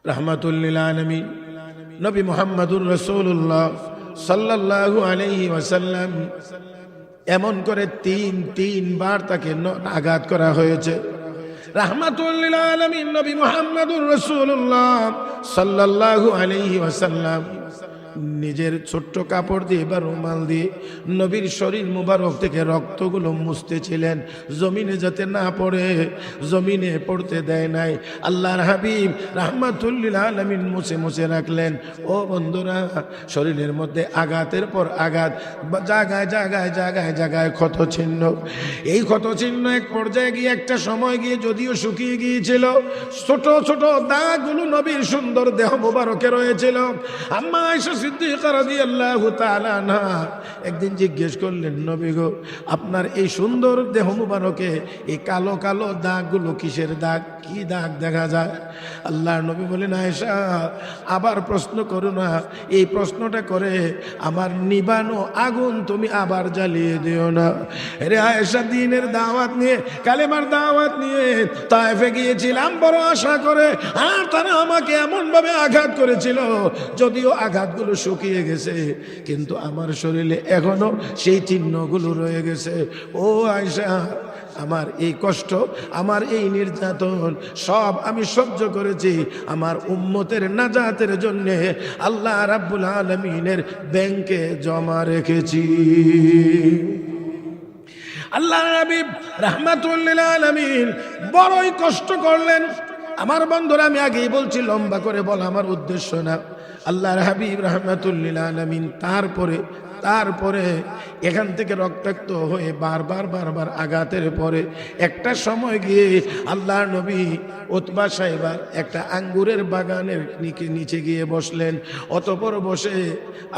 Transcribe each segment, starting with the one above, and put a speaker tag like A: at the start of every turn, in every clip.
A: রাহমাতুল লিল আলামিন নবী মুহাম্মদুর রাসূলুল্লাহ সাল্লাল্লাহু আলাইহি ওয়াসাল্লাম এমন করে তিনবার তাকে আঘাত করা হয়েছে। রাহমাতুল লিল আলামিন নবী মুহাম্মদুর রাসূলুল্লাহ সাল্লাল্লাহু আলাইহি ওয়াসাল্লাম নিজের ছোট্ট কাপড় দিয়ে বা রুমাল দিয়ে নবীর শরীর মুবারক থেকে রক্তগুলো মুছতেছিলেন, জমিনে যাতে না পড়ে, জমিনে পড়তে দেয় নাই। আল্লাহর হাবিব রাহমাতুল লিল আলামিন মুছে মুছে রাখলেন। ও বন্ধুরা, শরীরের মধ্যে আঘাতের পর আঘাত, জায়গায় জায়গায় জায়গায় জায়গায় ক্ষত চিহ্ন। এই ক্ষত চিহ্ন এক পর্যায়ে গিয়ে একটা সময় গিয়ে যদিও শুকিয়ে গিয়েছিল, ছোট ছোট দাগগুলো নবীর সুন্দর দেহ মুবারকে রয়েছিল। আম্মা আয়েশা সিদ্দিকা রাদিয়াল্লাহু তাআলা আনহা একদিন জিজ্ঞেস করলেন, নবী গো, আপনার এই সুন্দর দেহ মুবারকে এই কালো কালো দাগগুলো কিসের দাগ, কি দাগ দেখা যায়? আল্লাহর নবী বলেন, আয়েশা আবার প্রশ্ন করো না, এই প্রশ্নটা করে আমার নিবানো আগুন তুমি আবার জ্বালিয়ে দিও না। রে আয়েশা, দ্বীনের দাওয়াত নিয়ে, কালেমার দাওয়াত নিয়ে তায়েফে গিয়েছিলাম বড় আশা করে, আর তারা আমাকে এমন ভাবে আঘাত করেছিল, যদিও আঘাতগুলো শুকিয়ে গেছে কিন্তু আমার শরীরে এখনো সেই চিহ্নগুলো রয়ে গেছে। ও আয়েশা, আমার এই কষ্ট, আমার এই নির্যাতন সব আমি সহ্য করেছি আমার উম্মতের নাজাতের জন্য আল্লাহ রাব্বুল আলামিনের ব্যাংকে জমা রেখেছি। আল্লাহর হাবিব রাহমাতুল লিল আলামিন বড়ই কষ্ট করলেন। আমার বন্ধুরা, আমি আগেই বলছি, লম্বা করে বলা আমার উদ্দেশ্য না। আল্লাহর হাবিব রাহমাতুল লিল আলামিন তারপরে এখান থেকে রক্তাক্ত হয়ে বারবার আঘাতের পরে একটা সময় গিয়ে আল্লাহর নবী উতবা সাহেবার একটা আঙ্গুরের বাগানের নিচে গিয়ে বসলেন। অতঃপর বসে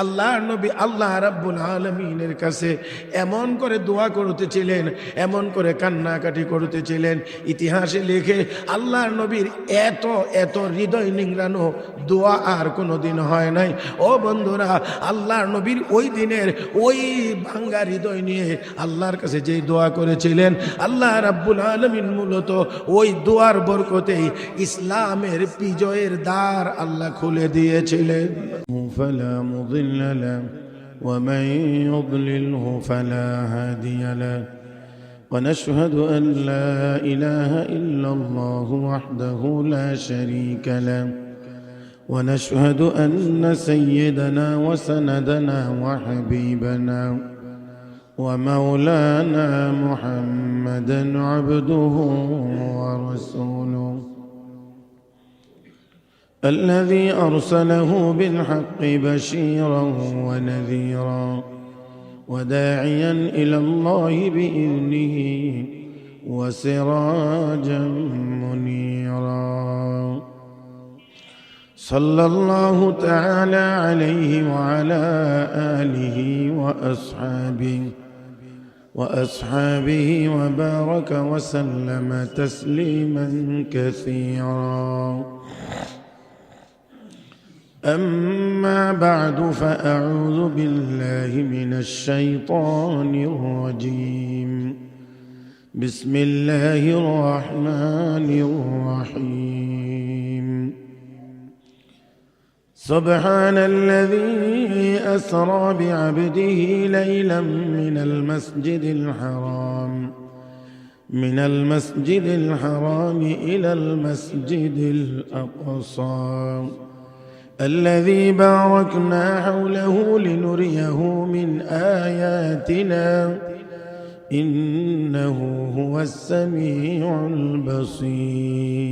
A: আল্লাহর নবী আল্লাহ রাব্বুল আলামিনের কাছে এমন করে দোয়া করতেছিলেন, এমন করে কান্নাকাটি করতেছিলেন, ইতিহাসে লেখে আল্লাহর নবীর এত হৃদয় নিংড়ানো দোয়া আর কোনোদিন হয় নাই। ও বন্ধুরা, আল্লাহর নবীর ওই দিনের ওই ভাঙ্গা হৃদয় নিয়ে আল্লাহর কাছে যেই দোয়া করেছিলেন, আল্লাহ রাব্বুল আলামিন মূলত ওই দোয়ার বরকতেই ইসলামের বিজয়ের দ্বার আল্লাহ খুলে দিয়েছিলেন। ফালা মুদিল্লা লাহু ওয়া মান ইউদ্লিলহু ফালা হাদিয়া লাহু ওয়া নাশহাদু আন লা ইলাহা ইল্লাল্লাহু ওয়াহদাহু লা শারীকা লাহু ونشهد أن سيدنا وسندنا وحبيبنا ومولانا محمدا عبده ورسوله الذي أرسله بالحق بشيرا ونذيرا وداعيا إلى الله بإذنه وسراجا منيرا صلى الله تعالى عليه وعلى آله وأصحابه وبارك وسلم تسليما كثيرا. أما بعد، فأعوذ بالله من الشيطان الرجيم. بسم الله الرحمن الرحيم. سبحان الذي أسرى بعبده ليلا من المسجد الحرام إلى المسجد الأقصى الذي باركنا حوله لنريه من آياتنا إنه هو السميع البصير.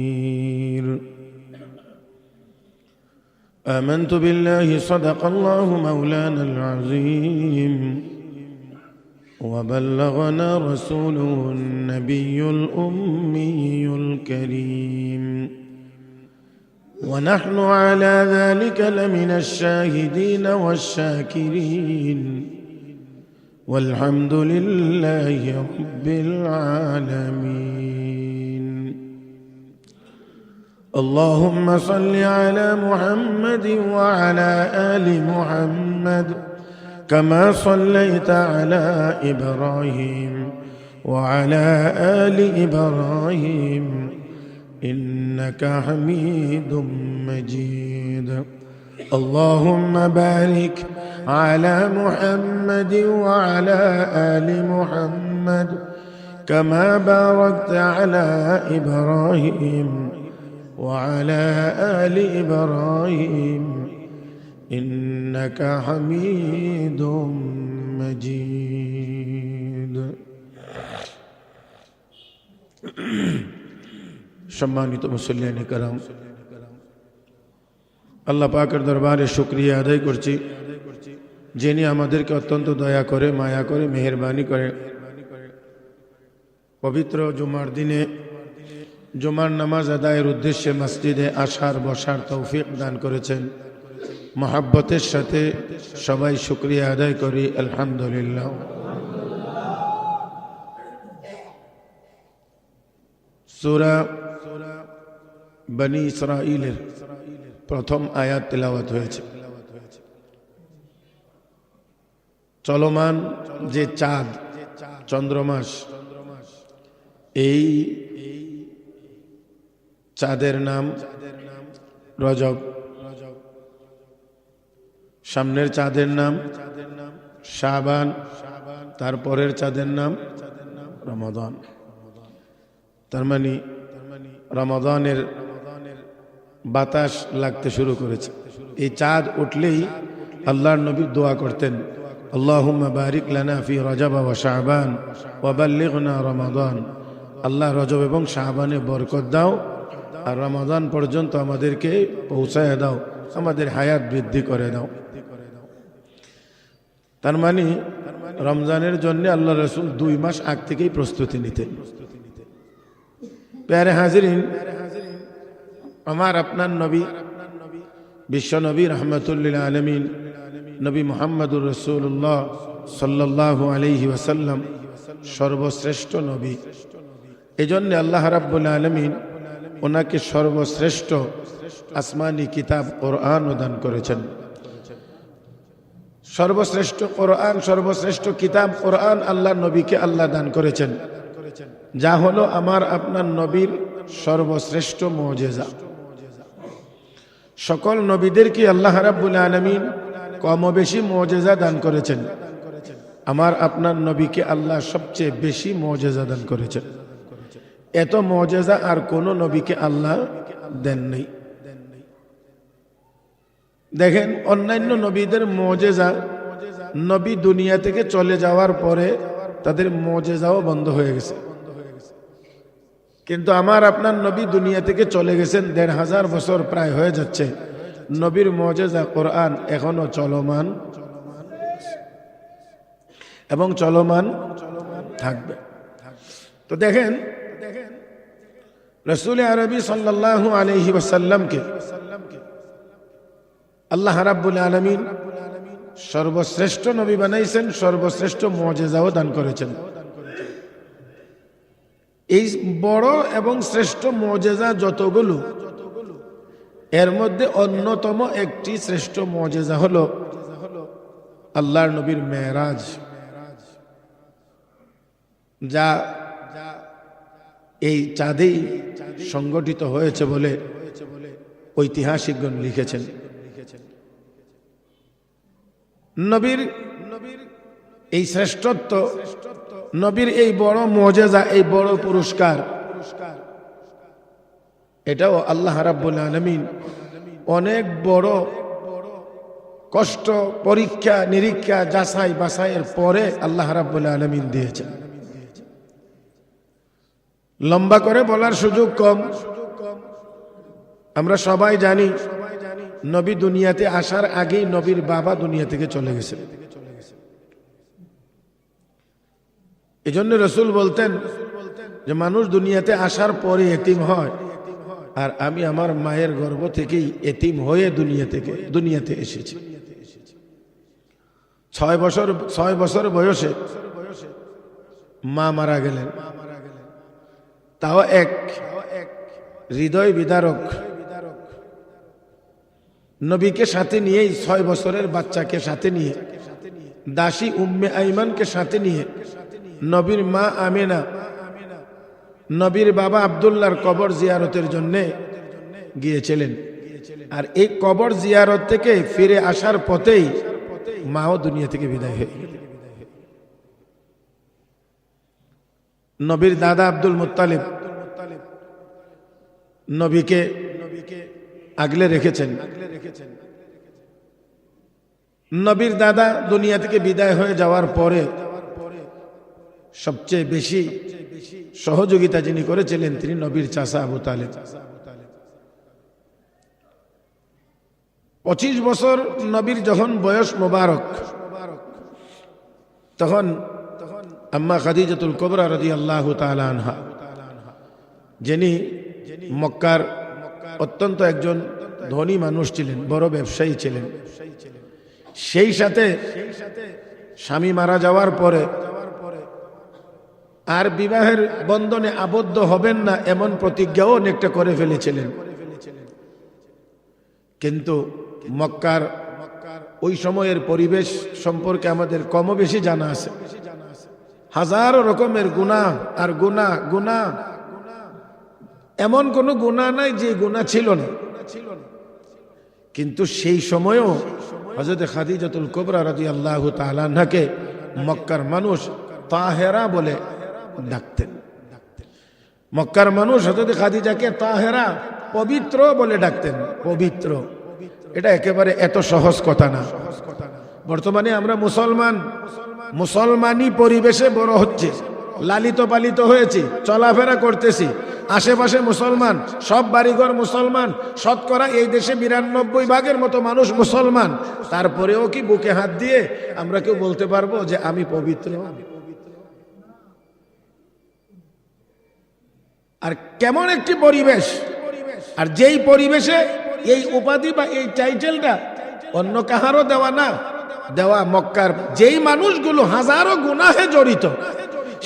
A: آمنت بالله، صدق الله مولانا العظيم، وبلغنا رسوله النبي الأمي الكريم، ونحن على ذلك لمن الشاهدين والشاكرين، والحمد لله رب العالمين. اللهم صل على محمد وعلى آل محمد كما صليت على إبراهيم وعلى آل إبراهيم إنك إنك حميد مجيد اللهم بارك على محمد وعلى آل محمد كما باركت على إبراهيم وعلى آل إبراهيم إنك حميد مجيد সম্মানিত মুসল্লিয়ানে کرام আল্লাহ পাকের দরবারে শুকরিয়া আদায় করছি যিনি আমাদেরকে অত্যন্ত দয়া করে মায়া করে মেহেরবানি করে পবিত্র জুমার দিনে জুমার নামাজ আদায়ের উদ্দেশ্যে মসজিদে আসার বসার তৌফিক দান করেছেন মহব্বতের সাথে সবাই শুকরিয়া আদায় করি আলহামদুলিল্লাহ সূরা বনি ইসরাঈলের প্রথম আয়াত তেলাওয়াত হয়েছে চলমান যে চাঁদ চন্দ্রমাস এই চাঁদের নাম রজব সামনের চাঁদের নাম শাবান তারপরের চাঁদের নাম রমাদান তার মানে রমাদানের বাতাস লাগতে শুরু করেছে এই চাঁদ উঠলেই আল্লাহর নবী দোয়া করতেন আল্লাহুম্মা বারিক লানা ফি রজব ওয়া শাবান ওয়া বাল্লিগনা রমাদান আল্লাহ রজব এবং শাবানে বরকত দাও আর রমাদান পর্যন্ত আমাদেরকে পৌঁছায় দাও আমাদের হায়াত বৃদ্ধি করে দাও তার মানে রমজানের জন্য আল্লাহ রাসূল 2 মাস আগ থেকেই প্রস্তুতি নিতেন প্যারে হাজিরিন আমার আপনার নবী বিশ্ব নবী রহমতুল্লিল আলমিন নবী মুহাম্মদুর রাসূলুল্লাহ সাল্লাল্লাহু আলাইহি ওয়াসাল্লাম সর্বশ্রেষ্ঠ নবী এজন্য আল্লাহ রাব্বুল আলামিন ওনাকে সর্বশ্রেষ্ঠ আসমানি কিতাব কোরআন দান করেছেন সর্বশ্রেষ্ঠ কোরআন সর্বশ্রেষ্ঠ কিতাব কোরআন আল্লাহ নবীকে আল্লাহ দান করেছেন যা হলো আমার আপনার নবীর সর্বশ্রেষ্ঠ মুজিজা সকল নবীদেরকে আল্লাহ রাব্বুল আলামিন কম বেশি মুজিজা দান করেছেন আমার আপনার নবীকে আল্লাহ সবচেয়ে বেশি মুজিজা দান করেছেন এত মুজিজা আর কোন নবীকে আল্লাহ দেন নাই দেখেন অন্যান্য নবীদের মুজিজা নবী দুনিয়া থেকে চলে যাওয়ার পরে তাদের মুজিজাও বন্ধ হয়ে গেছে কিন্তু আমার আপনার নবী দুনিয়া থেকে চলে গেছেন ১৫০০ বছর প্রায় হয়ে যাচ্ছে নবীর মুজিজা কোরআন এখনো চলমান এবং চলমান থাকবে তো দেখেন রাসূল আরবি সাল্লাল্লাহু আলাইহি ওয়াসাল্লামকে আল্লাহ রাব্বুল আলামিন সর্বশ্রেষ্ঠ নবী বানাইছেন সর্বশ্রেষ্ঠ মুজিজাও দান করেছেন এই বড় এবং শ্রেষ্ঠ মুজিজা যতগুলো এর মধ্যে অন্যতম একটি শ্রেষ্ঠ মুজিজা হলো আল্লাহর নবীর মেরাজ যা এই চাঁদেই সংগঠিত হয়েছে বলে ঐতিহাসিকগণ লিখেছেন নবীর এই শ্রেষ্ঠত্ব নবীর এই বড় মুজিজা এই বড় পুরস্কার এটাও আল্লাহ রাব্বুল আলামিন অনেক বড় কষ্ট পরীক্ষা নিরীক্ষা যাচাই বাছাইয়ের পরে আল্লাহ রাব্বুল আলামিন দিয়েছেন লম্বা করে বলার সুযোগ কম আমরা সবাই জানি নবী দুনিয়াতে আসার আগেই নবীর বাবা দুনিয়া থেকে চলে গেছে এজন্য রাসূল বলতেন যে মানুষ দুনিয়াতে আসার পরে এতিম হয় আর আমি আমার মায়ের গর্ভ থেকেই এতিম হয়ে দুনিয়াতে এসেছি 6 বছর বয়সে মা মারা গেলেন তাও এক হৃদয় বিদারক নবীকে সাথে নিয়েই 6 বছরের বাচ্চাকে সাথে নিয়ে দাসী উম্মে আইমানকে সাথে নিয়ে নবীর মা আমেনা নবীর বাবা আব্দুল্লাহর কবর জিয়ারতের জন্য গিয়েছিলেন। আর এই কবর জিয়ারত থেকে ফিরে আসার পথেই মাও দুনিয়া থেকে বিদায় হয়ে গেলেন। নবীর দাদা আব্দুল মুত্তালিব নবীকে আগলে রেখেছেন। নবীর দাদা দুনিয়া থেকে বিদায় হয়ে যাওয়ার পরে সবচেয়ে বেশি সহযোগিতা যিনি করেছিলেন তিনি নবীর চাচা আবু তালেব। 25 বছর নবীর যখন বয়স মোবারক, তখন আম্মা খাদিজাতুল কুবরা রাদিয়াল্লাহু তাআলা আনহা, যিনি মক্কার অত্যন্ত একজন ধনী মানুষ ছিলেন, বড় ব্যবসায়ী ছিলেন, সেই সাথে স্বামী মারা যাওয়ার পরে আর বিবাহের বন্ধনে আবদ্ধ হবেন না এমন প্রতিজ্ঞাও অনেকটা করে ফেলেছিলেন। কিন্তু মক্কার ওই সময়ের পরিবেশ সম্পর্কে আমাদের কম বেশি জানা আছে। হাজারো রকমের গুনাহ আর গুনাহ, এমন কোনো গুনাহ নাই যে গুনাহ ছিল না। কিন্তু সেই সময়েও হযরত খাদিজাতুল কুবরা রাদিয়াল্লাহু তাআলা আনহাকে মক্কার মানুষ তাহেরা বলে ডাকতেন। মক্কার মানুষ হযরত খাদিজাকে তাহেরা, পবিত্র বলে ডাকতেন। পবিত্র, এটা একেবারে এত সহজ কথা না। বর্তমানে আমরা মুসলমানি পরিবেশে বড় হচ্ছে, লালিত পালিত হয়েছি, চলাফেরা করতেছি, আশেপাশে মুসলমান, সব বাড়িঘর মুসলমান, শতকরা এই দেশে 92% মতো মানুষ মুসলমান। তারপরেও কি বুকে হাত দিয়ে আমরা কেউ বলতে পারবো যে আমি পবিত্র? আর কেমন একটি পরিবেশ, আর যেই পরিবেশে এই উপাধি বা এই টাইটেলটা অন্য কাহারও দেওয়া না, দেওয়া মক্কার যেই মানুষগুলো হাজারো গুনাহে জড়িত,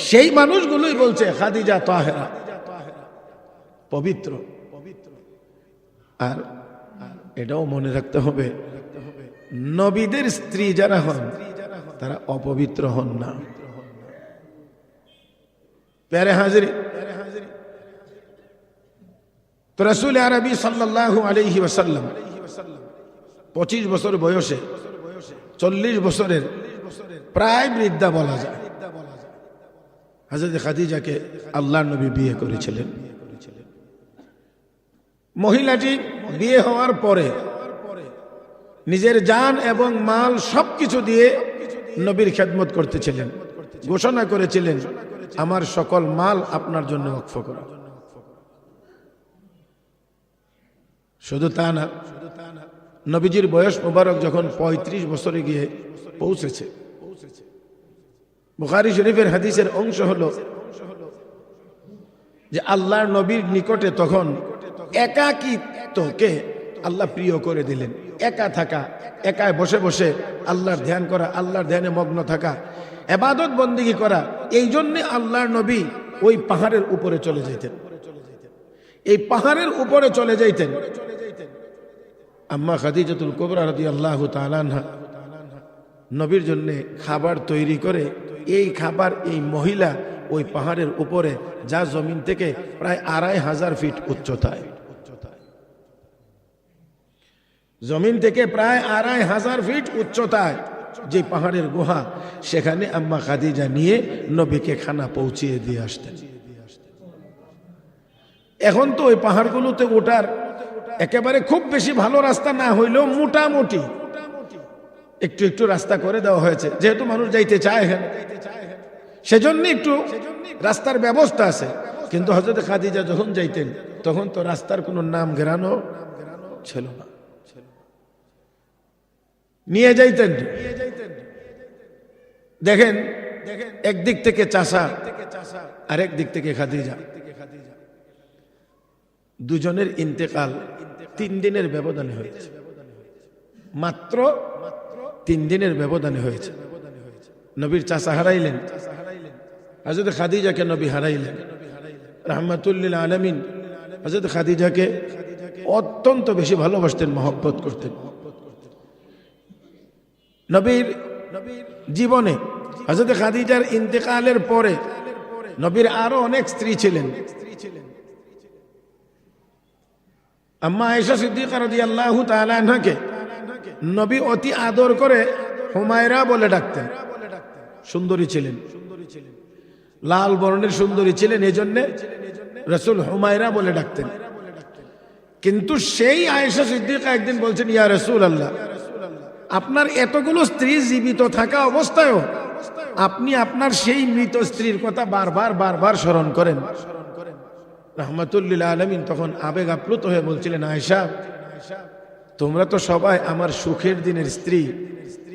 A: সেই মানুষগুলোই বলছে খাদিজা তাহেরা, পবিত্র। আর এটাও মনে রাখতে হবে, নবীদের স্ত্রী যারা হন তারা অপবিত্র হন না। প্যারে হাজিরি, তো রাসূল আরবি সাল্লাল্লাহু আলাইহি ওয়াসাল্লাম 25 বছর বয়সে 40 বছরের প্রায় বৃদ্ধা বলা যায় হযরত খাদিজাকে আল্লাহর নবী বিয়ে করেছিলেন। মহিলাটি বিয়ে হওয়ার পরে নিজের জান এবং মাল সবকিছু দিয়ে নবীর খেদমত করতেছিলেন। ঘোষণা করেছিলেন, আমার সকল মাল আপনার জন্য ওয়াকফ করা। শুধু তা না, নবীজির বয়স মোবারক যখন 35 বছরে গিয়ে পৌঁছেছে, বুখারী শরীফের হাদিসের অংশ হলো যে আল্লাহর নবীর নিকটে তখন একাকিত্বকে আল্লাহ প্রিয় করে দিলেন। একা থাকা, একায় বসে বসে আল্লাহর ধ্যান করা, আল্লাহর ধ্যানে মগ্ন থাকা, ইবাদত বন্দেগী করা, এই জন্যে আল্লাহর নবী ওই পাহাড়ের উপরে চলে যেতেন। এই পাহাড়ের উপরে চলে যাইতেন। আম্মা খাদিজাতুল কুবরা রাদিয়াল্লাহু তাআলা আনহা নবীর জন্য খাবার তৈরি করে, এই খাবার এই মহিলা ওই পাহাড়ের উপরে, যা জমিন থেকে প্রায় 2500 ফিট উচ্চতায়, জমিন থেকে প্রায় 2500 ফিট উচ্চতায় যে পাহাড়ের গুহা, সেখানে আম্মা খাদিজা নিয়ে নবীকে খানা পৌঁছিয়ে দিয়ে আসতেন। এখন তো ওই পাহাড়গুলোতে ওঠার একেবারে খুব বেশি ভালো রাস্তা না হইলেও মোটামুটি একটু একটু রাস্তা করে দেওয়া হয়েছে, যেহেতু মানুষ যাইতে চায়, সেজন্য একটু রাস্তার ব্যবস্থা আছে। কিন্তু হযরত খাদিজা যখন যাইতেন তখন তো রাস্তার কোনো নাম ঘেরানো ছিল না, নিয়ে যাইতেন। দেখেন, একদিক থেকে চাচা আর একদিক থেকে খাদিজা, দুজনের ইন্তেকাল 3 দিনের ব্যবধানে হয়েছে। মাত্র 3 দিনের ব্যবধানে হয়েছে। নবীর চাচা হারাইলেন, হযরত খাদিজাকে নবী হারাইলেন। রাহমাতুল লিল আলামিন হযরত খাদিজাকে অত্যন্ত বেশি ভালোবাসতেন, মহব্বত করতেন। নবীর জীবনে হযরত খাদিজার ইন্তেকালের পরে নবীর আরো অনেক স্ত্রী ছিলেন, আম্মা আয়েশা সিদ্দিকা রাদিয়াল্লাহু তাআলা আনহাকে নবী অতি আদর করে হুমায়রা বলে ডাকতেন। সুন্দরী ছিলেন, লাল বর্ণের সুন্দরী ছিলেন, এই জন্যে রাসূল হুমায়রা বলে ডাকতেন। কিন্তু সেই আয়েশা সিদ্দিকা একদিন বলছেন, ইয়া রাসূলুল্লাহ, আপনার এতগুলো স্ত্রী জীবিত থাকা অবস্থায়ও আপনি আপনার সেই মৃত স্ত্রীর কথা বারবার স্মরণ করেন। রাহমাতুল লিল আলামিন তখন আবেগ আপ্লুত হয়ে বলছিলেন, আয়েশা, তোমরা তো সবাই আমার সুখের দিনের স্ত্রী,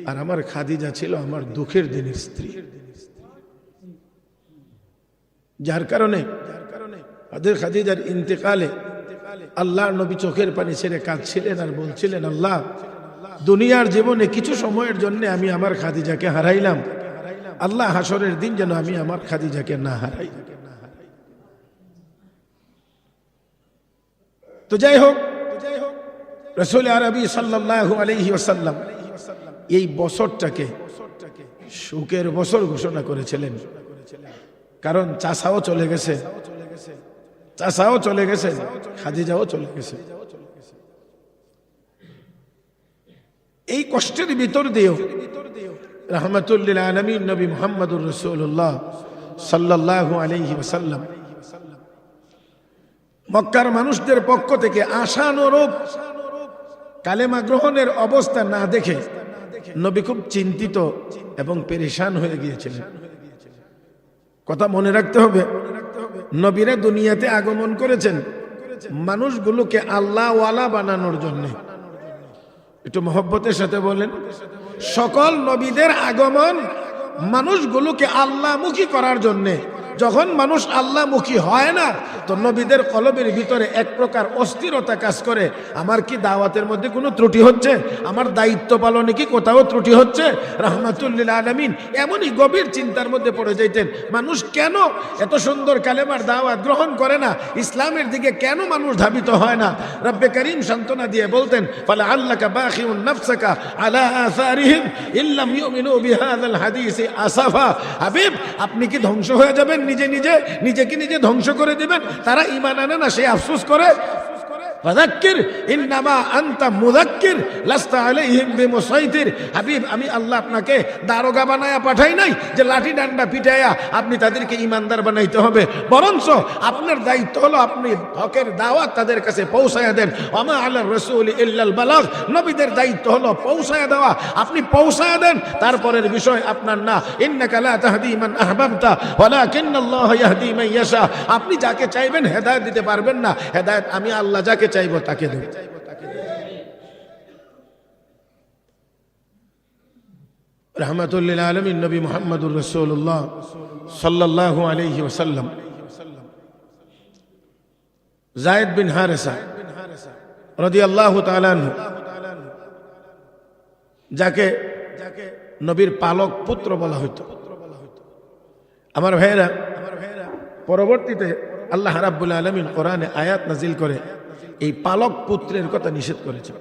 A: আর আমার খাদিজা ছিল আমার দুঃখের দিনের স্ত্রী। যার কারণে আমাদের খাদিজার ইন্তেকালে আল্লাহর নবী চোখের পানি ছেড়ে কাঁদছিলেন আর বলছিলেন, আল্লাহ, দুনিয়ার জীবনে কিছু সময়ের জন্য আমি আমার খাদিজাকে হারাইলাম, আল্লাহ হাসরের দিন যেন আমি আমার খাদিজাকে না হারাই। তো যাই হোক, রাসূল আরবি সাল্লাল্লাহু আলাইহি ওয়াসাল্লাম এই বছরটাকে সুখের বছর ঘোষণা করেছিলেন। কারণ চাচাও চলে গেছে, খাদিজাও চলে গেছে। এই কষ্টের ভিতর দিয়েও রাহমাতুল লিল আলামিন নবী মুহাম্মদুর রাসূলুল্লাহ সাল্লাল্লাহু আলাইহি ওয়াসাল্লাম মক্কার মানুষদের পক্ষ থেকে আশানুরূপ কালেমা গ্রহণের অবস্থা না দেখে নবী খুব চিন্তিত এবং পেরেশান হয়ে গিয়েছিলেন। কথা মনে রাখতে হবে, নবীরা দুনিয়াতে আগমন করেছেন মানুষগুলোকে আল্লাহওয়ালা বানানোর জন্য। একটু মহব্বতের সাথে বলেন, সকল নবীদের আগমন মানুষগুলোকে আল্লাহমুখী করার জন্য। যখন মানুষ আল্লাহমুখী হয় না, তো নবীদের কলবের ভিতরে এক প্রকার অস্থিরতা কাজ করে। আমার কি দাওয়াতের মধ্যে কোনো ত্রুটি হচ্ছে? আমার দায়িত্ব পালনে কি কোথাও ত্রুটি হচ্ছে? রাহমাতুল লিল আলামিন এমনই গভীর চিন্তার মধ্যে পড়ে যাইতেন। মানুষ কেন এত সুন্দর কালেমার দাওয়াত গ্রহণ করে না? ইসলামের দিকে কেন মানুষ ধাবিত হয় না? রব্বে করিম সান্ত্বনা দিয়ে বলতেন, ফালা আল্লাকা বাখিউন নাফসাকা আলা আসারিহিম ইল্লাম ইউমিনু বিহাযাল হাদিসি আসাফা। হাবিব, আপনি কি ধ্বংস হয়ে যাবেন? নিজেকে নিজে ধ্বংস করে দিবেন? তারা ঈমান আনে না, সে আফসোস করে। ফাযাক্কির ইন্নামা আনতা মুযাক্কির লাস্তা আলাইহিম বিমুসাইতির। হাবিব, আমি আল্লাহ আপনাকে দারোগা বানায়া পাঠাই নাই যে লাঠি ডান্ডা পিটায়া আপনি তাদেরকে ঈমানদার বানাইতে হবে। বরঞ্চ আপনার দায়িত্ব হলো আপনি হকের দাওয়াত তাদের কাছে পৌঁছায়া দেন। ওয়ামা আলার রাসূল ইল্লাল বালাগ। নবীদের দায়িত্ব হলো পৌঁছায়া দেওয়া, আপনি পৌঁছায়া দেন, তারপরের বিষয় আপনার না। ইন্নাকা লা তাহদি মান আহবাবতা ওয়ালাকিন্নাল্লাহ ইয়াহদি মান ইয়াশা। আপনি যাকে চাইবেন হেদায়েত দিতে পারবেন না, হেদায়েত আমি আল্লাহ যাকে চাইবো তাকে দেব। রাহমাতুল লিল আলামিন নবী মুহাম্মদুর রাসূলুল্লাহ সাল্লাল্লাহু আলাইহি ওয়াসাল্লাম যায়েদ বিন হারেসা রাদিয়াল্লাহু তাআলা আনহু, যাকে নবীর পালক পুত্র বলা হইতো। আমার ভাইয়েরা, পরবর্তীতে আল্লাহ রাব্বুল আলামিন কোরআনে আয়াত নাজিল করে এই পালক পুত্রের কথা নিষেধ করেছে।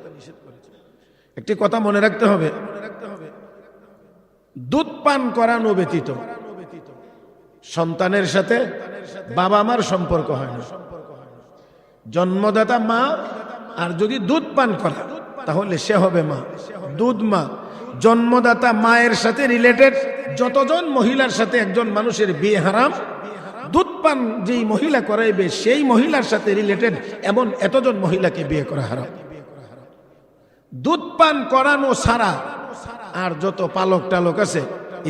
A: একটি কথা মনে রাখতে হবে, দুধ পান করানো ব্যতীত সন্তানের সাথে বাবা মার সম্পর্ক হয় না। জন্মদাতা মা, আর যদি দুধ পান করা তাহলে সে হবে মা, দুধ মা। জন্মদাতা মায়ের সাথে রিলেটেড যতজন মহিলার সাথে একজন মানুষের বিয়ে হারাম, দুধ পান যেই মহিলা করাইবে সেই মহিলার সাথে রিলেটেড এমন এতজন মহিলাকে বিয়ে করা হারাম। দুধ পান করানো ছাড়া আর যত পালক টালক আছে,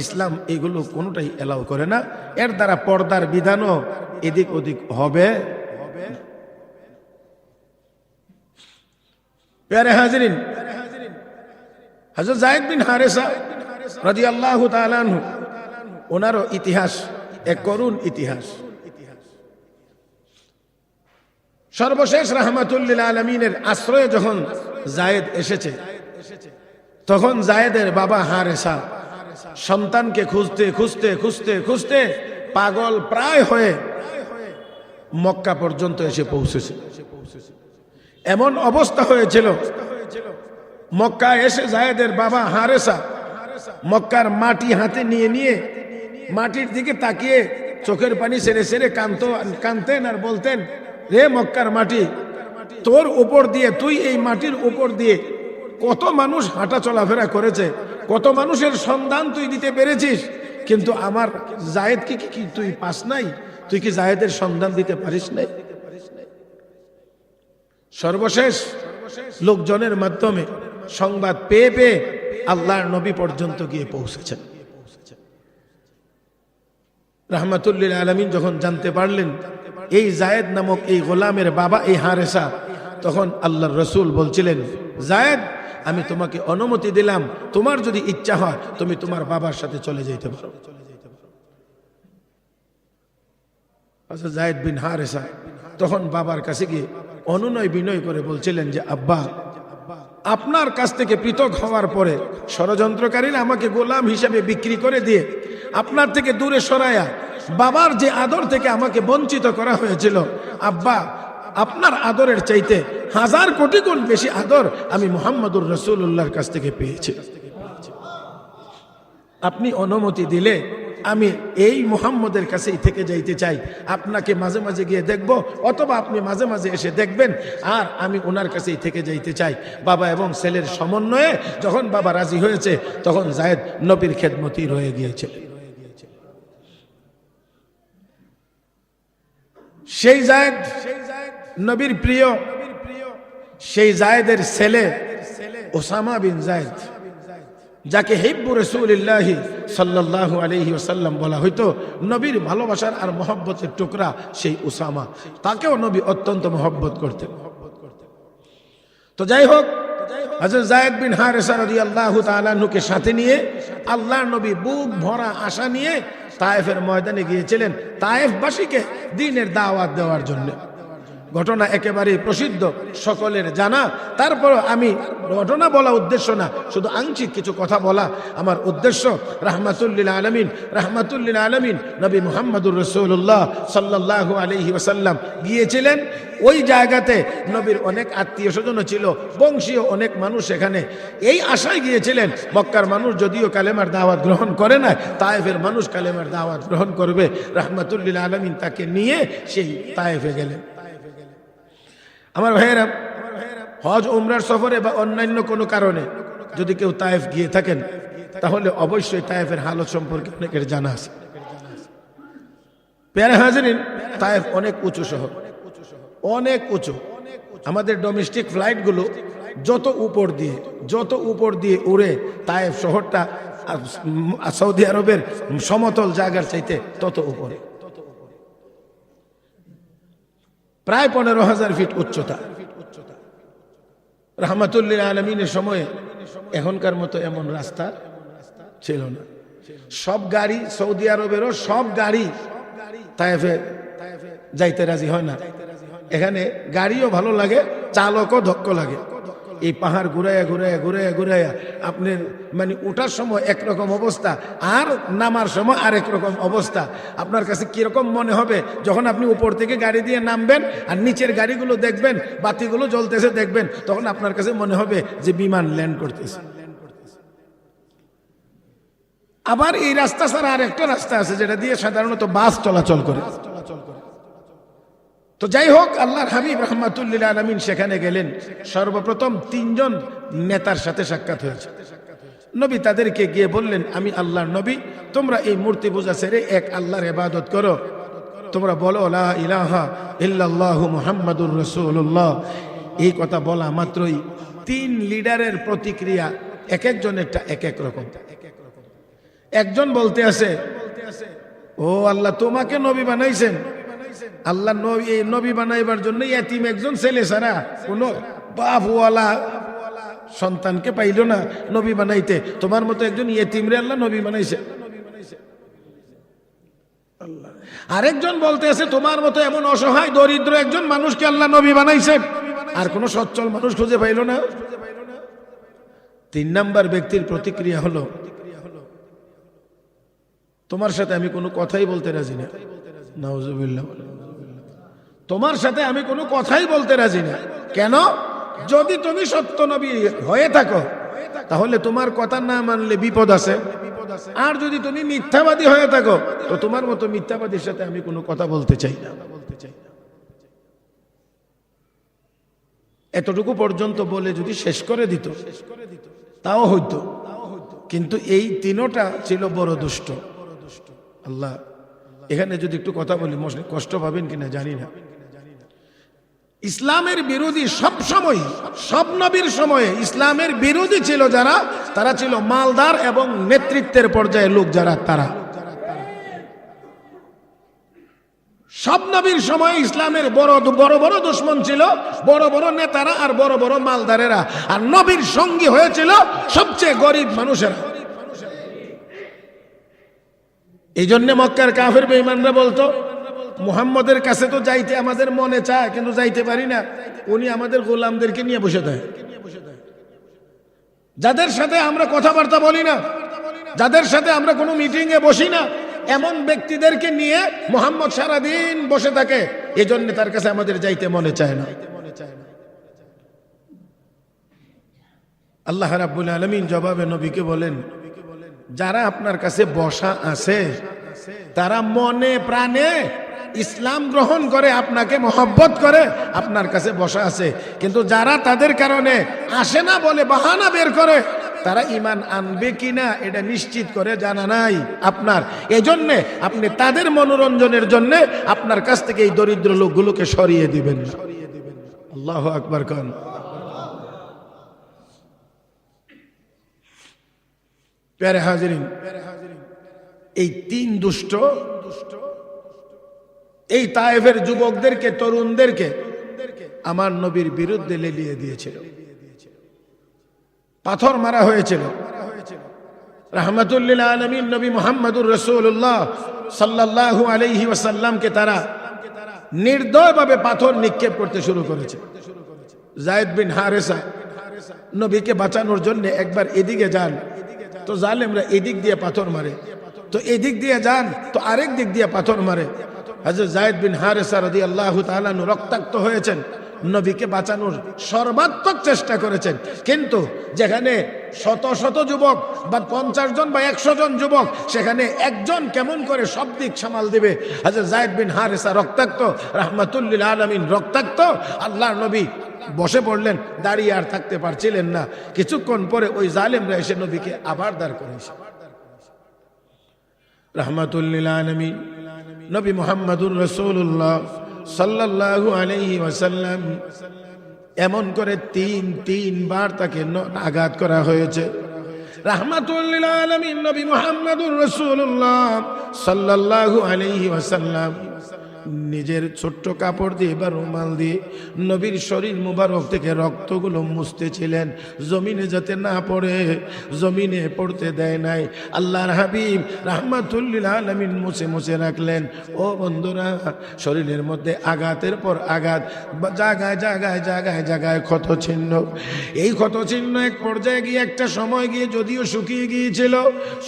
A: ইসলাম এগুলো কোনোটাই এলাও করে না। এর দ্বারা পর্দার বিধানও এদিক ওদিক হবে। প্যারে হাজিরিন, হযরত যায়েদ বিন হারেসা রাদিয়াল্লাহু তাআলা আনহু, ওনারও ইতিহাস এক করুণ ইতিহাস। সর্বশেষ রাহমাতুল লিল আলামিনের আশ্রয়ে যখন যায়েদ এসেছে, তখন যায়েদের বাবা হারেসা সন্তানকে খুঁজতে খুঁজতে খুঁজতে খুঁজতে পাগল প্রায় হয়ে মক্কা পর্যন্ত এসে পৌঁছেছে। এমন অবস্থা হয়েছিল, মক্কা এসে যায়েদের বাবা হারেসা মক্কার মাটি হাতে নিয়ে নিয়ে মাটির দিকে তাকিয়ে চোখের পানি ছেড়ে ছেড়ে কাঁদতেন আর বলতেন, রে মক্কার মাটি, তোর উপর দিয়ে, তুই এই মাটির উপর দিয়ে কত মানুষ হাঁটা চলাফেরা করেছে, কত মানুষের সন্ধান তুই দিতে পেরেছিস, কিন্তু আমার জায়েদকে কি তুই পাস নাই? তুই কি জায়েদের সন্ধান দিতে পারিস নাই? সর্বশেষ লোকজনের মাধ্যমে সংবাদ পেয়ে পেয়ে আল্লাহর নবী পর্যন্ত গিয়ে পৌঁছেছেন। রাহমাতুল্লিল আলামিন যখন জানতে পারলেন এই জায়েদ নামক এই গোলামের বাবা এই হারেসা, তখন আল্লাহর রসুল বলছিলেন, জায়েদ, আমি তোমাকে অনুমতি দিলাম, তোমার যদি ইচ্ছা হয় তুমি তোমার বাবার সাথে চলে যেতে পারো। আচ্ছা, জায়েদ বিন হারেসা তখন বাবার কাছে গিয়ে অনুনয় বিনয় করে বলছিলেন যে, আব্বা, আপনার কাছ থেকে পৃথক হওয়ার পরে ষড়যন্ত্রকারীরা আমাকে গোলাম হিসেবে বিক্রি করে দিয়ে আপনার থেকে দূরে সরায়া বাবার যে আদর থেকে আমাকে বঞ্চিত করা হয়েছিল, আব্বা, আপনার আদরের চাইতে 1000 কোটি গুণ বেশি আদর আমি মুহাম্মদুর রাসূলুল্লাহর কাছ থেকে পেয়েছি। আপনি অনুমতি দিলে আমি এই মুহাম্মদের কাছেই থেকে যাইতে চাই। আপনাকে মাঝে মাঝে গিয়ে দেখব, অথবা আপনি মাঝে মাঝে এসে দেখবেন, আর আমি ওনার কাছেই থেকে যাইতে চাই। বাবা এবং ছেলের সমন্বয়ে যখন বাবা রাজি হয়েছে, তখন জায়েদ নবীর খেদমতি রয়ে গিয়েছে। সেই জায়েদ নবীর প্রিয়, সেই জায়েদের ছেলে ওসামা বিন জায়েদ, যাকে হিব্বু রাসূলিল্লাহ সাল্লাল্লাহু আলাইহি ওয়াসাল্লাম বলা হইতো, নবীর ভালোবাসার আর মহব্বতের টুকরা সেই ওসামা, তাকেও নবী অত্যন্ত মহব্বত করতেন। তো যাই হোক, হযরত জায়েদ বিন হারেসা রাদিয়াল্লাহু তাআলা আনহুকে সাথে নিয়ে আল্লাহর নবী বুক ভরা আশা নিয়ে তায়েফের ময়দানে গিয়েছিলেন তায়েফবাসীকে দ্বীনের দাওয়াত দেওয়ার জন্য। ঘটনা একেবারে প্রসিদ্ধ, সকলের জানা। তারপর আমি ঘটনা বলা উদ্দেশ্য না, শুধু আংশিক কিছু কথা বলা আমার উদ্দেশ্য। রাহমাতুল্লিল আলামিন নবী মুহাম্মদুর রাসূলুল্লাহ সাল্লাল্লাহু আলাইহি ওয়াসাল্লাম গিয়েছিলেন। ওই জায়গাতে নবীর অনেক আত্মীয় স্বজন ছিল, বংশীয় অনেক মানুষ সেখানে। এই আশায় গিয়েছিলেন, মক্কার মানুষ যদিও কালেমার দাওয়াত গ্রহণ করে না, তায়েফের মানুষ কালেমার দাওয়াত গ্রহণ করবে। রাহমাতুল্লিল আলামিন তাকে নিয়ে সেই তায়েফে গেলেন। আমার ভাইয়েরা, হজ উমরার সফরে বা অন্যান্য কোনো কারণে যদি কেউ তায়েফ গিয়ে থাকেন, তাহলে অবশ্যই তায়েফের হালত সম্পর্কে অনেকের জানা আছে। প্যারা হাজরিন, তায়েফ অনেক উঁচু শহর, অনেক উঁচু। আমাদের ডোমেস্টিক ফ্লাইটগুলো যত উপর দিয়ে উড়ে, তায়েফ শহরটা সৌদি আরবের সমতল জায়গার চাইতে তত উপরে, প্রায় 15,000 ফিট উচ্চতা। রাহমাতুল্লিল আলামিনের সময়ে এখনকার মতো এমন রাস্তা ছিল না। সব গাড়ি, সৌদি আরবেরও সব গাড়ি তায়েফে যাইতে রাজি হয় না। এখানে গাড়িও ভালো লাগে, চালকও দক্ষ লাগে। এই পাহাড় ঘুরাইয়া আপনার মানে ওঠার সময় একরকম অবস্থা, আর নামার সময় আরেক রকম অবস্থা। আপনার কাছে কিরকম মনে হবে যখন আপনি উপর থেকে গাড়ি দিয়ে নামবেন আর নিচের গাড়িগুলো দেখবেন, বাতিগুলো জ্বলতেছে দেখবেন, তখন আপনার কাছে মনে হবে যে বিমান ল্যান্ড করতেছে। আবার এই রাস্তা ছাড়া আর একটা রাস্তা আছে যেটা দিয়ে সাধারণত বাস চলাচল করে। তো যাই হোক, আল্লাহর হাবিব রাহমাতুল্লিল আলামিন সেখানে গেলেন। সর্বপ্রথম 3 জন নেতার সাথে সাক্ষাৎ হয়েছে। নবী তাদেরকে গিয়ে বললেন, আমি আল্লাহর নবী, তোমরা এই মূর্তি পূজা ছেড়ে এক আল্লাহর ইবাদত করো। তোমরা বলো লা ইলাহা ইল্লাল্লাহু মুহাম্মাদুর রাসূলুল্লাহ। এই কথা বলা মাত্রই 3 লিডারের প্রতিক্রিয়া এক একজনেরটা এক এক রকম। একজন বলতে আছে, ও আল্লাহ, তোমাকে নবী বানাইছেন, আল্লাহ নবী বানাইবার জন্য এতিম একজন ছেলে ছাড়া কোনো বাপওয়ালা সন্তানকে পাইল না নবী বানাইতে, তোমার মতো একজন ইয়েতিম রে আল্লাহ নবী বানাইছে। আরেকজন বলতে আছে, তোমার মতো এমন অসহায় দরিদ্র একজন মানুষকে আল্লাহ নবী বানাইছে, আর কোনো সচ্ছল মানুষ খুঁজে পাইল না। 3 নাম্বার ব্যক্তির প্রতিক্রিয়া হলো, তোমার সাথে আমি কোনো কথাই বলতে রাজি না। নাউজুবিল্লাহ। তোমার সাথে আমি কোনো কথাই বলতে রাজি না। কেন? যদি তুমি সত্য নবী হয়ে থাকো তাহলে তোমার কথা না মানলে বিপদ আছে, আর যদি তুমি মিথ্যাবাদী হয়ে থাকো তো তোমার মতো মিথ্যাবাদীর সাথে আমি কোনো কথা বলতে চাই না। এতটুকু পর্যন্ত বলে যদি শেষ করে দিত তাও হইতো, কিন্তু এই তিনোটা ছিল বড় দুষ্ট। আল্লাহ, এখানে যদি একটু কথা বলি কষ্ট পাবেন কিনা জানি না। ইসলামের বিরোধী সব সময়, সব নবীর সময়ে ইসলামের বিরোধী ছিল যারা, তারা ছিল মালদার এবং নেতৃত্বের পর্যায়ে লোক যারা, তারা সব নবীর সময় ইসলামের বড় বড় দুশ্মন ছিল বড় বড় নেতারা আর বড় বড় মালদারেরা, আর নবীর সঙ্গী হয়েছিল সবচেয়ে গরিব মানুষেরা। এই জন্য মক্কার কাফের বেঈমানরা বলতো, মুহাম্মদের কাছে তো যাইতে আমাদের মনে চায় কিন্তু যাইতে পারি না, উনি আমাদের গোলামদেরকে নিয়ে বসে দেয়। যাদের সাথে আমরা কথাবার্তা বলি না, যাদের সাথে আমরা কোনো মিটিং এ বসি না, এমন ব্যক্তিদেরকে নিয়ে মুহাম্মদ সারাদিন বসে থাকে, এজন্য তার কাছে আমাদের যাইতে মনে চায় না। আল্লাহ রাব্বুল আলামিন জবাবে নবীকে বলেন, যারা আপনার কাছে বসা আছে তারা মনে প্রাণে ইসলাম গ্রহণ করে, আপনাকে মহব্বত করে, আপনার কাছে বসা আছে। কিন্তু যারা তাদের কারণে আসে না বলে বাহানা বের করে, তারা ঈমান আনবে কিনা এটা নিশ্চিত করে জানা নাই আপনার। এজন্য আপনি তাদের মনোরঞ্জনের জন্য আপনার কাছ থেকে এই দরিদ্র লোকগুলোকে সরিয়ে দিবেন না। আল্লাহু আকবার খান। প্যারে হাজিরিন, এই তিন দুষ্ট এই তায়েফের যুবকদেরকে, তরুণদেরকে আমার নবীর বিরুদ্ধে লেলিয়ে দিয়েছিল, পাথর মারা হয়েছিল। রাহমাতুল লিল আলামিন নবী মুহাম্মদুর রাসূলুল্লাহ সাল্লাল্লাহু আলাইহি ওয়াসাল্লামকে তারা নির্দয়ভাবে পাথর নিক্ষেপ করতে শুরু করেছে। যায়েদ বিন হারেসা নবীকে বাঁচানোর জন্য একবার এদিকে যান, তো জালেমরা এদিক দিয়ে পাথর মারে, তো এদিক দিয়ে যান তো আরেক দিক দিয়ে পাথর মারে। হযরত যায়েদ বিন হারেসা রাদিয়াল্লাহু তাআলা রক্তাক্ত হয়েছেন, নবীকে বাঁচানোর সর্বাত্মক চেষ্টা করেছেন, কিন্তু যেখানে শত শত যুবক বা 50 জন বা 100 জন যুবক, সেখানে একজন কেমন করে সব দিক সামাল দিবে। হযরত যায়েদ বিন হারেসা রক্তাক্ত, রাহমাতুল লিল আলামিন রক্তাক্ত। আল্লাহর নবী বসে পড়লেন, দাঁড়িয়ে আর থাকতে পারছিলেন না। কিছুক্ষণ পরে ওই জালেমরা এসে নবীকে আবার দাঁড় করেছে। রাহমাতুল লিল আলামিন নবী মুহাম্মদুর রাসূলুল্লাহ সাল্লাল্লাহু আলাইহি ওয়াসাল্লাম এমন করে তিনবার তাকে আঘাত করা হয়েছে। রাহমাতুল লিল আলামিন নবী মুহাম্মদুর রাসূলুল্লাহ সাল্লাল্লাহু আলাইহি ওয়াসাল্লাম নিজের ছোট্ট কাপড় দিয়ে বা রুমাল দিয়ে নবীর শরীর মুবারক থেকে রক্তগুলো মুছতেছিলেন, জমিনে যাতে না পড়ে, জমিনে পড়তে দেয় নাই। আল্লাহর হাবিব রাহমাতুল লিল আলামিন মুছে মুছে রাখলেন। ও বন্ধুরা, শরীরের মধ্যে আঘাতের পর আঘাত, জায়গায় জায়গায় জায়গায় জায়গায় ক্ষত চিহ্ন। এই ক্ষত চিহ্ন এক পর্যায়ে গিয়ে, একটা সময় গিয়ে যদিও শুকিয়ে গিয়েছিল,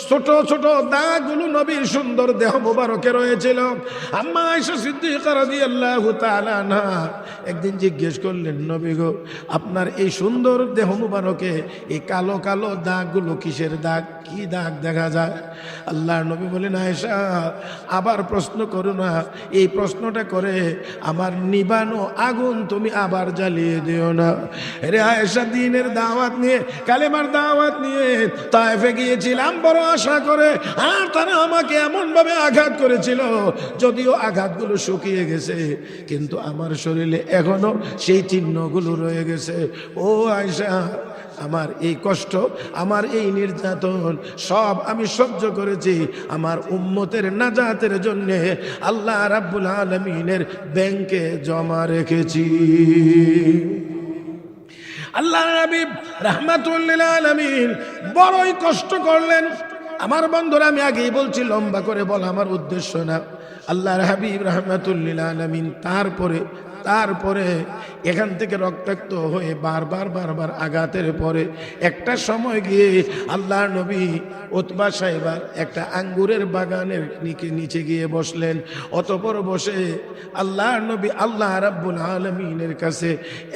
A: ছোট ছোট দাগগুলো নবীর সুন্দর দেহ মুবারকে রয়েছিল। আম্মা আয়েশা সিদ্দিকা রাদিয়াল্লাহু তাআলা আনহা একদিন জিজ্ঞেস করলেন, নবী গো, আপনার এই সুন্দর দেহ মুবারকে এই কালো কালো দাগগুলো কিসের দাগ, কি দাগ দেখা যায়? আল্লাহর নবী বলেন, আয়েশা আবার প্রশ্ন করো না, এই প্রশ্নটা করে আমার নিবানো আগুন তুমি আবার জ্বালিয়ে দিও না। রে আয়েশা, দ্বীনের দাওয়াত নিয়ে, কালেমার দাওয়াত নিয়ে তায়েফে গিয়েছিলাম বড় আশা করে, আর তারা আমাকে এমন ভাবে আঘাত করেছিল, যদিও আঘাতগুলো শুকিয়ে গেছে কিন্তু আমার শরীরে এখনো সেই চিহ্নগুলো রয়ে গেছে। ও আয়েশা, আমার এই কষ্ট, আমার এই নির্যাতন সব আমি সহ্য করেছি আমার উম্মতের নাজাতের জন্য আল্লাহ রাব্বুল আলামিনের ব্যাংকে জমা রেখেছি। আল্লাহর হাবিব রাহমাতুল লিল আলামিন বড়ই কষ্ট করলেন। আমার বন্ধুরা, আমি আগেই বলছি, লম্বা করে বলা আমার উদ্দেশ্য না। আল্লাহর হাবিব রাহমাতুল লিল আলামিন তারপরে এখান থেকে রক্তাক্ত হয়ে বারবার আঘাতের পরে একটা সময় গিয়ে আল্লাহর নবী উতবা সাহেবার একটা আঙ্গুরের বাগানের নিচে গিয়ে বসলেন। অতঃপর বসে আল্লাহর নবী আল্লাহ রাব্বুল আলামিনের কাছে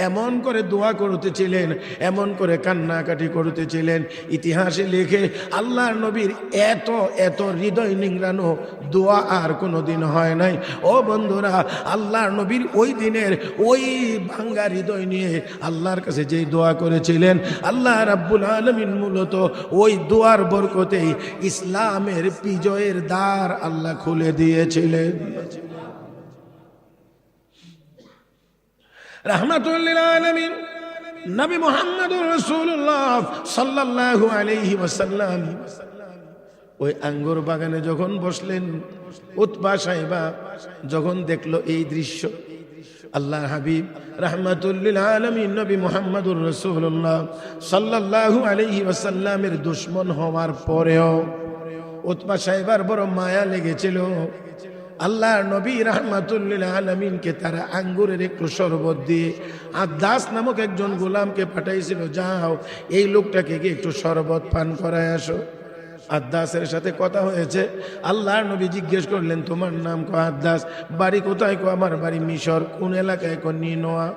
A: এমন করে দোয়া করতেছিলেন, এমন করে কান্নাকাটি করতেছিলেন, ইতিহাসে লেখে আল্লাহর নবীর এত হৃদয় নিংড়ানো দোয়া আর কোনোদিন হয় নাই। ও বন্ধুরা, আল্লাহর নবীর ওই দিনে জমিনের ওই ভাঙ্গা হৃদয় নিয়ে আল্লাহর কাছে যেই দোয়া করেছিলেন, আল্লাহ রাব্বুল আলামিন মূলত ওই দোয়ার বরকতেই ইসলামের বিজয়ের দ্বার আল্লাহ খুলে দিয়েছিলেন। রাহমাতুল লিল আলামিন নবী মুহাম্মদুর রাসূলুল্লাহ সাল্লাল্লাহু আলাইহি ওয়াসাল্লাম ওই আঙ্গুর বাগানে যখন বসলেন, উতবা সাহেবা যখন দেখলো এই দৃশ্য, আল্লাহ হাবিব রাহমাতুল লিল আলামিন নবী মুহাম্মদুর রাসূলুল্লাহ সাল্লাল্লাহু আলাইহি ওয়াসাল্লামের দুশমন হওয়ার পরেও উতবা সাহেবার বড় মায়া লেগেছিল। আল্লাহর নবী রাহমাতুল লিল আলামিনকে তারা আঙ্গুরের একটু শরবত দিয়ে আদাস নামক একজন গোলামকে পাঠাইছিল, যাও এই লোকটাকে গিয়ে একটু শরবত পান করায় আসো। আদাসের সাথে কথা হয়েছে। আল্লাহর নবী জিজ্ঞেস করলেন, তোমার নাম কো? আদাস। বাড়ি কোথায়? কো আমার বাড়ি মিশর। কোন এলাকায়? কো নিনোয়া।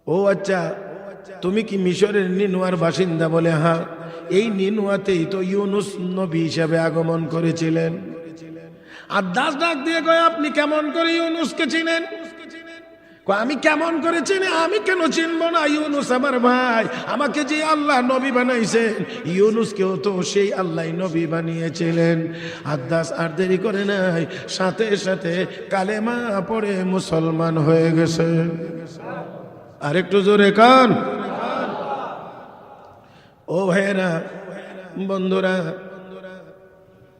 A: ও আচ্ছা, তুমি কি মিশরের নিনোয়ার বাসিন্দা? বলে হ্যাঁ। এই নিনোয়াতেই তো ইউনুস নবী হিসাবে আগমন করেছিলেন। আদাস ডাক দিয়ে কয়, আপনি কেমন করে ইউনুসকে চিনেন? আমি কেমন করে চিনি? আমি কেন চিনবো না? ইউনুস আমার ভাই, আমাকে যে আল্লাহ নবী বানাইছেন, ইউনুসকেও তো সেই আল্লাহ নবী বানিয়েছিলেন। আদাস আর দেরি করে নাই, সাথে সাথে কালেমা পড়ে মুসলমান হয়ে গেছে। আরেকটু জোরে কান। ও ভাইরা, বন্ধুরা,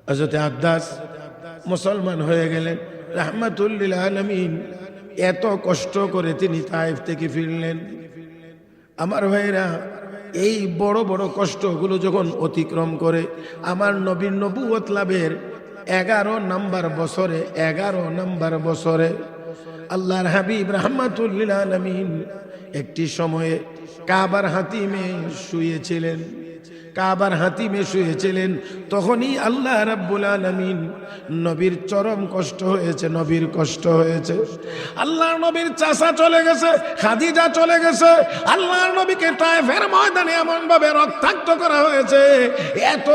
A: হযরত আদাস মুসলমান হয়ে গেলেন। রাহমাতুল লিল আলামিন এত কষ্ট করে তিনি তায়েফ থেকে ফিরলেন। আমার ভাইরা, এই বড় বড় কষ্টগুলো যখন অতিক্রম করে আমার নবীর নবুয়ত লাভের 11 নম্বর বছরে আল্লাহর হাবিব রাহমাতুল লিল আলামিন একটি সময়ে কাবার হাতিমে শুয়েছিলেন। তখনই আল্লাহ রাব্বুল আলামিন নবীর চরম কষ্ট হয়েছে। আল্লাহর নবীর চাচা চলে গেছে, খাদিজা চলে গেছে। আল্লাহর নবীকে তায়েফের ময়দানে এমন ভাবে রক্তাক্ত করা হয়েছে, এত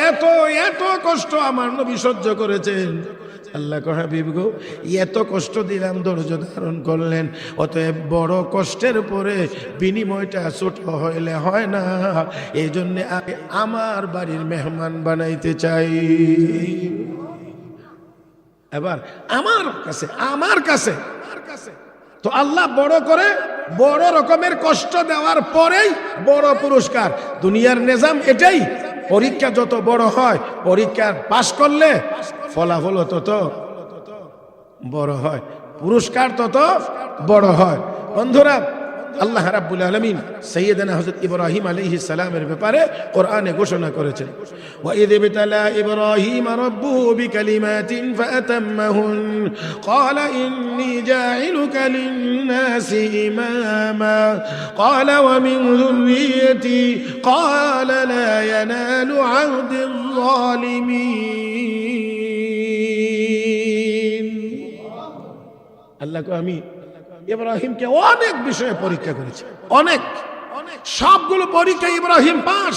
A: এত এত কষ্ট আমার নবী সহ্য করেছেন। আল্লাহ কো হাবিব গো, এত কষ্ট দিলাম, ধৈর্য ধারণ করলেন। অতএব বড় কষ্টের পরে বিনিময়টা ছোট হইলে হয় না, এই জন্য আমার বাড়ির মেহমান বানাইতে চাই। এবার আমার কাছে তো আল্লাহ বড় করে বড় রকমের কষ্ট দেওয়ার পরেই বড় পুরস্কার। দুনিয়ার নিজাম এটাই, পরীক্ষা যত বড় হয়, পরীক্ষার পাশ করলে ফলাফল তত বড় হয়, পুরস্কার তত বড় হয়। বন্ধুরা, আল্লাহ রাব্বুল আলামিন সাইয়্যিদানা হযরত ইব্রাহিম আলাইহিস সালামের ব্যাপারে কোরআনে ঘোষণা করেছেন, ওয়া ইয বিতালা ইব্রাহিম রাব্বুহু বিকালিমাতিন ফাতাম্মাহুন ক্বালা ইন্নী জাইলুকা লিন-নাসি ইমামা ক্বালা ওয়া মিন যুররিয়্যতি ক্বালা লা ইয়ানালু আহদিয যালিমিন। আল্লাহ কো আমি ইব্রাহিমকে অনেক বিষয়ে পরীক্ষা করেছি, অনেক, সবগুলো পরীক্ষা ইব্রাহিম পাস।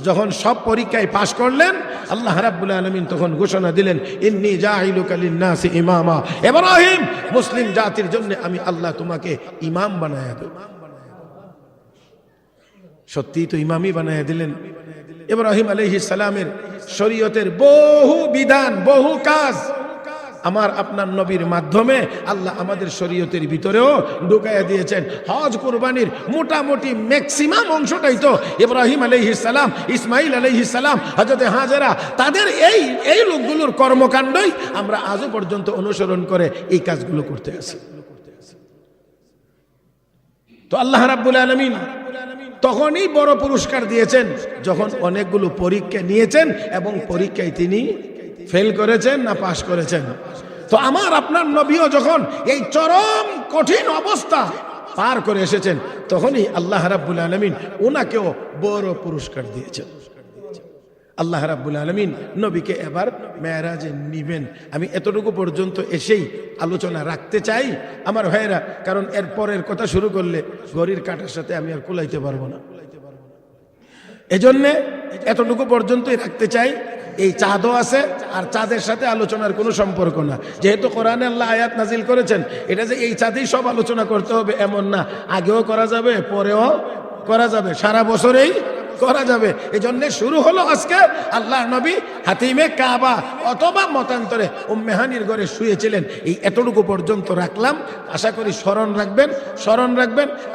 A: যখন সব পরীক্ষায় পাশ করলেন, আল্লাহ রাব্বুল আলামিন তখন ঘোষণা দিলেন, ইন্নী জাইলুকা লিন-নাসি ইমামা। ইব্রাহিম, মুসলিম জাতির জন্য আমি আল্লাহ তোমাকে ইমাম বানায়া দেব। সত্যি তো ইমামই বানায়া দিলেন। ইব্রাহিম আলাইহিস সালামের শরীয়তের বহু বিধান, বহু কাজ আমার আপনার নবীর মাধ্যমে আল্লাহ আমাদের শরীয়তের ভিতরেও ঢুকাইয়া দিয়েছেন। হজ কুরবানির মোটামুটি ম্যাক্সিমাম অংশটাই তো ইব্রাহিম আলাইহিস সালাম, ইসমাইল আলাইহিস সালাম, হযরত হাজেরা, তাদের এই লোকগুলোর কর্মকাণ্ডই আমরা আজও পর্যন্ত অনুসরণ করে এই কাজগুলো করতে আছি। তো আল্লাহ রাব্বুল আলামিন তখনই বড় পুরস্কার দিয়েছেন যখন অনেকগুলো পরীক্ষা নিয়েছেন এবং পরীক্ষায় তিনি ফেল করেছেন না পাশ করেছেন। তো আমার আপনার নবীও যখন এই চরম কঠিন অবস্থা পার করে এসেছেন, তখনই আল্লাহ রাব্বুল আলামিন ওনাকেও বড় পুরস্কার দিয়েছেন। আল্লাহ রাব্বুল আলামিন নবীকে এবার মেরাজে নিবেন। আমি এতটুকু পর্যন্ত এসেই আলোচনা রাখতে চাই আমার ভাইয়েরা, কারণ এর পরের কথা শুরু করলে ঘড়ির কাঁটার সাথে আমি আর কুলাইতে পারবো না। এজন্য এতটুকু পর্যন্তই রাখতে চাই। এই চাঁদও আছে, আর চাঁদের সাথে আলোচনার কোনো সম্পর্ক না। যেহেতু কোরআনে আল্লাহ আয়াত নাজিল করেছেন, এটা যে এই চাঁদেই সব আলোচনা করতে হবে এমন না, আগেও করা যাবে, পরেও করা যাবে, সারা বছরেই করা যাবে। এই জন্য শুরু হলো আজকে আল্লাহ নবী হাতিমে কাবা অথবা মতান্তরে উম্মে হানির ঘরে শুয়েছিলেন, এই এতটুকু পর্যন্ত রাখলাম। আশা করি স্মরণ রাখবেন,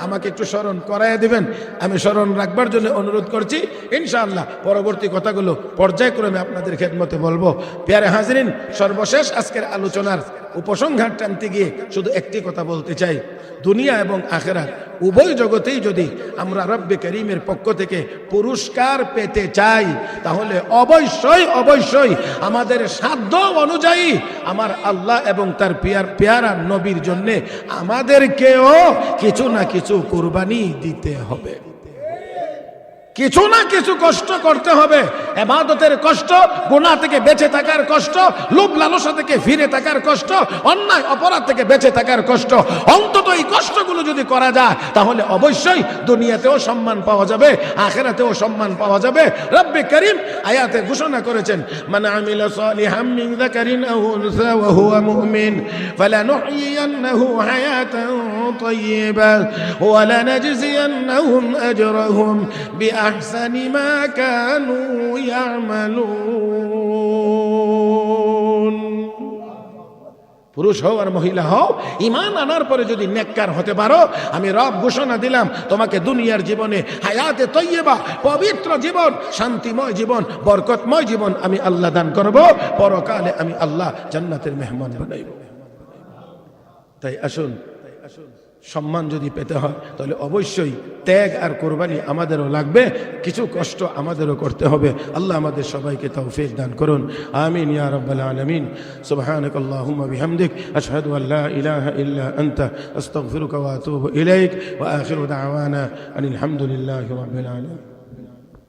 A: আমাকে একটু স্মরণ করাইয়া দিবেন। আমি স্মরণ রাখবার জন্য অনুরোধ করছি। ইনশাআল্লাহ পরবর্তী কথাগুলো পর্যায়ক্রমে আপনাদের খেদমতে বলবো। প্যারে হাজরিন, সর্বশেষ আজকের আলোচনার উপসংহার টানতে গিয়ে শুধু একটি কথা বলতে চাই, দুনিয়া এবং আখিরাত উভয় জগতেই যদি আমরা রব্বে করিমের পক্ষ থেকে পুরস্কার পেতে চাই, তাহলে অবশ্যই আমাদের সাধ্য অনুযায়ী আমার আল্লাহ এবং তার পেয়ারা নবীর জন্য আমাদেরকেও কিছু না কিছু কুরবানি দিতে হবে, কিছু না কিছু কষ্ট করতে হবে। ইবাদতের কষ্ট, গুনাহ থেকে বেঁচে থাকার কষ্ট, লোভ লালসা থেকে ফিরে থাকার কষ্ট, অন্যায় অপরাধ থেকে বেঁচে থাকার কষ্ট, অন্তত এই কষ্টগুলো যদি করা যায় তাহলে অবশ্যই দুনিয়াতেও সম্মান পাওয়া যাবে, আখিরাতেও সম্মান পাওয়া যাবে। রব্বে করিম আয়াতে ঘোষণা করেছেন, মান আমিলা সালিহাম মিন যাকারিন আও উনসা ওয়া হুয়া মুমিন ফালানুহইয়ান্নাহু হায়াতান তাইয়্যিবা ওয়া লানাজজিয়ান্নাহুম আজরাহুম বিআহসানি মা কানু ইয়ামালুন। পুরুষ হও আর মহিলা হও, ঈমান আনার পরে যদি নেককার হতে পারো, আমি রব ঘোষণা দিলাম তোমাকে দুনিয়ার জীবনে হায়াতে তৈয়বা, পবিত্র জীবন, শান্তিময় জীবন, বরকতময় জীবন আমি আল্লাহ দান করব, পরকালে আমি আল্লাহ জান্নাতের মেহমান বানাইব। তাই আসুন, সম্মান যদি পেতে হয় তাহলে অবশ্যই ত্যাগ আর কোরবানি আমাদেরও লাগবে, কিছু কষ্ট আমাদেরও করতে হবে। আল্লাহ আমাদের সবাইকে তৌফিক দান করুন, আমিন ইয়া রাব্বাল আলামিন। সুবহানাকাল্লাহুম্মা বিহামদিক আশহাদু আল লা ইলাহা ইল্লা আনতা আস্তাগফিরুকা ওয়া আতুবু ইলাইক ওয়া আখিরু দাওয়ানা আনিল হামদুলিল্লাহি রাব্বিল আলামিন।